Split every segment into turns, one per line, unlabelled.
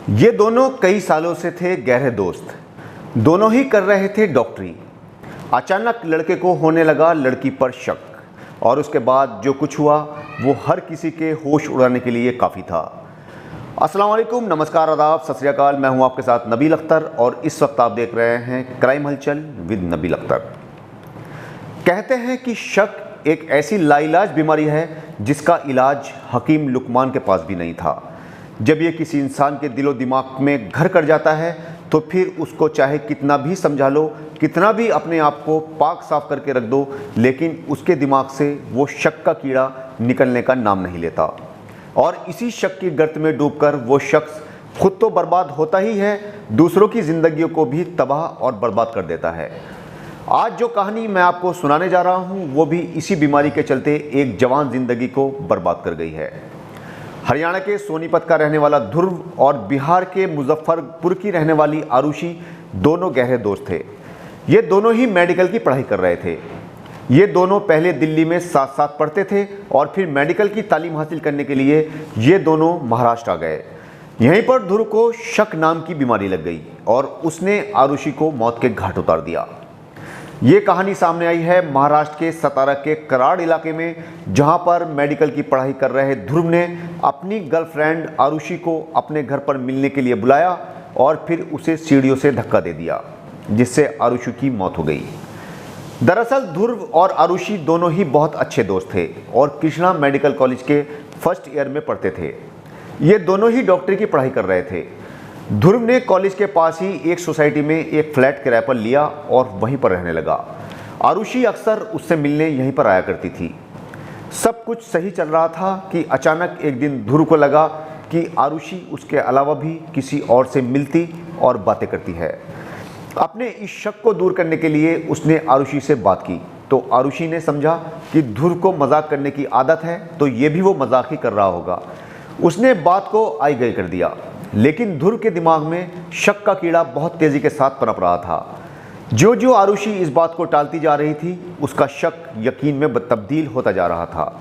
ये दोनों कई सालों से थे गहरे दोस्त। दोनों ही कर रहे थे डॉक्टरी। अचानक लड़के को होने लगा लड़की पर शक, और उसके बाद जो कुछ हुआ वो हर किसी के होश उड़ाने के लिए काफ़ी था। अस्सलाम वालेकुम, नमस्कार, आदाब, सत श्री अकाल। मैं हूं आपके साथ नबील अख्तर और इस वक्त आप देख रहे हैं क्राइम हलचल विद नबील अख्तर। कहते हैं कि शक एक ऐसी लाइलाज बीमारी है जिसका इलाज हकीम लुकमान के पास भी नहीं था। जब ये किसी इंसान के दिलो दिमाग में घर कर जाता है तो फिर उसको चाहे कितना भी समझा लो, कितना भी अपने आप को पाक साफ करके रख दो, लेकिन उसके दिमाग से वो शक का कीड़ा निकलने का नाम नहीं लेता। और इसी शक की गर्त में डूबकर वो शख्स खुद तो बर्बाद होता ही है, दूसरों की ज़िंदगियों को भी तबाह और बर्बाद कर देता है। आज जो कहानी मैं आपको सुनाने जा रहा हूँ वो भी इसी बीमारी के चलते एक जवान ज़िंदगी को बर्बाद कर गई है। हरियाणा के सोनीपत का रहने वाला ध्रुव और बिहार के मुजफ्फरपुर की रहने वाली आरुषि दोनों गहरे दोस्त थे। ये दोनों ही मेडिकल की पढ़ाई कर रहे थे। ये दोनों पहले दिल्ली में साथ साथ पढ़ते थे और फिर मेडिकल की तालीम हासिल करने के लिए ये दोनों महाराष्ट्र आ गए। यहीं पर ध्रुव को शक नाम की बीमारी लग गई और उसने आरुषि को मौत के घाट उतार दिया। ये कहानी सामने आई है महाराष्ट्र के सतारा के कराड़ इलाके में, जहां पर मेडिकल की पढ़ाई कर रहे ध्रुव ने अपनी गर्लफ्रेंड आरुषि को अपने घर पर मिलने के लिए बुलाया और फिर उसे सीढ़ियों से धक्का दे दिया, जिससे आरुषि की मौत हो गई। दरअसल ध्रुव और आरुषि दोनों ही बहुत अच्छे दोस्त थे और कृष्णा मेडिकल कॉलेज के फर्स्ट ईयर में पढ़ते थे। ये दोनों ही डॉक्टरी की पढ़ाई कर रहे थे। ध्रुव ने कॉलेज के पास ही एक सोसाइटी में एक फ्लैट किराए पर लिया और वहीं पर रहने लगा। आरुषि अक्सर उससे मिलने यहीं पर आया करती थी। सब कुछ सही चल रहा था कि अचानक एक दिन ध्रुव को लगा कि आरुषि उसके अलावा भी किसी और से मिलती और बातें करती है। अपने इस शक को दूर करने के लिए उसने आरुषि से बात की तो आरुषि ने समझा कि ध्रुव को मजाक करने की आदत है तो ये भी वो मजाक ही कर रहा होगा। उसने बात को आई गई कर दिया, लेकिन ध्रुव के दिमाग में शक का कीड़ा बहुत तेज़ी के साथ पनप रहा था। जो जो आरुषि इस बात को टालती जा रही थी उसका शक यकीन में तब्दील होता जा रहा था।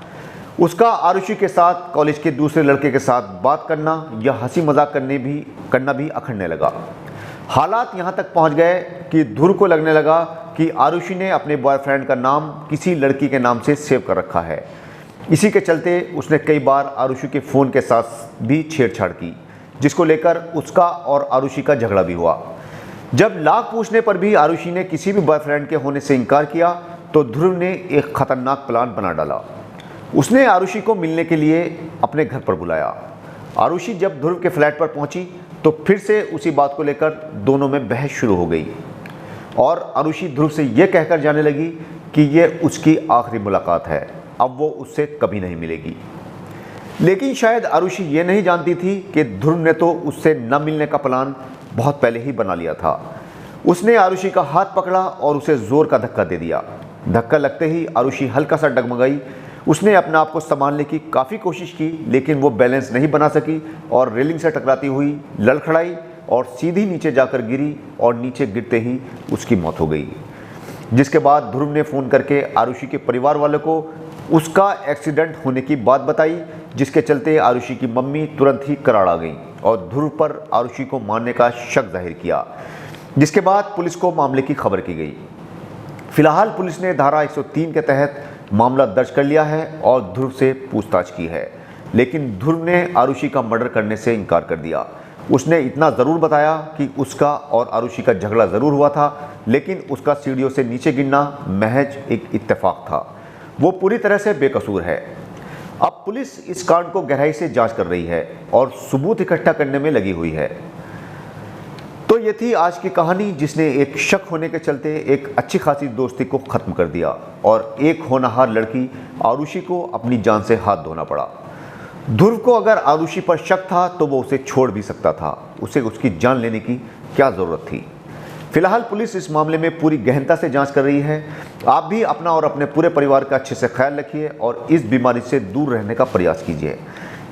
उसका आरुषि के साथ कॉलेज के दूसरे लड़के के साथ बात करना या हंसी मजाक करना भी अखड़ने लगा। हालात यहाँ तक पहुँच गए कि ध्रुव को लगने लगा कि आरुषि ने अपने बॉयफ्रेंड का नाम किसी लड़की के नाम से सेव कर रखा है। इसी के चलते उसने कई बार आरुषि के फ़ोन के साथ भी छेड़छाड़ की, जिसको लेकर उसका और आरुषि का झगड़ा भी हुआ। जब लाख पूछने पर भी आरुषि ने किसी भी बॉयफ्रेंड के होने से इनकार किया तो ध्रुव ने एक खतरनाक प्लान बना डाला। उसने आरुषि को मिलने के लिए अपने घर पर बुलाया। आरुषि जब ध्रुव के फ्लैट पर पहुंची तो फिर से उसी बात को लेकर दोनों में बहस शुरू हो गई और आरुषि ध्रुव से यह कहकर जाने लगी कि यह उसकी आखिरी मुलाकात है, अब वो उससे कभी नहीं मिलेगी। लेकिन शायद आरुषि ये नहीं जानती थी कि ध्रुव ने तो उससे न मिलने का प्लान बहुत पहले ही बना लिया था। उसने आरुषि का हाथ पकड़ा और उसे जोर का धक्का दे दिया। धक्का लगते ही आरुषि हल्का सा डगमगाई। उसने अपने आप को संभालने की काफ़ी कोशिश की, लेकिन वो बैलेंस नहीं बना सकी और रेलिंग से टकराती हुई लड़खड़ाई और सीधी नीचे जाकर गिरी और नीचे गिरते ही उसकी मौत हो गई। जिसके बाद ध्रुव ने फ़ोन करके आरुषि के परिवार वालों को उसका एक्सीडेंट होने की बात बताई, जिसके चलते आरुषि की मम्मी तुरंत ही कराड़ आ गई और ध्रुव पर आरुषि को मारने का शक जाहिर किया, जिसके बाद पुलिस को मामले की खबर की गई। फिलहाल पुलिस ने धारा 103 के तहत मामला दर्ज कर लिया है और ध्रुव से पूछताछ की है, लेकिन ध्रुव ने आरुषि का मर्डर करने से इनकार कर दिया। उसने इतना ज़रूर बताया कि उसका और आरुषि का झगड़ा ज़रूर हुआ था, लेकिन उसका सीढ़ियों से नीचे गिरना महज एक इत्तेफाक था। वो पूरी तरह से बेकसूर है। अब पुलिस इस कांड को गहराई से जांच कर रही है और सबूत इकट्ठा करने में लगी हुई है। तो ये थी आज की कहानी, जिसने एक शक होने के चलते एक अच्छी खासी दोस्ती को ख़त्म कर दिया और एक होनहार लड़की आरुषि को अपनी जान से हाथ धोना पड़ा। ध्रुव को अगर आरुषि पर शक था तो वो उसे छोड़ भी सकता था, उसे उसकी जान लेने की क्या ज़रूरत थी। फिलहाल पुलिस इस मामले में पूरी गहनता से जांच कर रही है। आप भी अपना और अपने पूरे परिवार का अच्छे से ख्याल रखिए और इस बीमारी से दूर रहने का प्रयास कीजिए।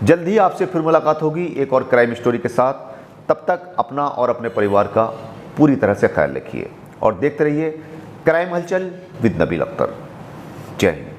जल्द ही आपसे फिर मुलाकात होगी एक और क्राइम स्टोरी के साथ। तब तक अपना और अपने परिवार का पूरी तरह से ख्याल रखिए और देखते रहिए क्राइम हलचल विद नबील अख्तर। जय हिंद।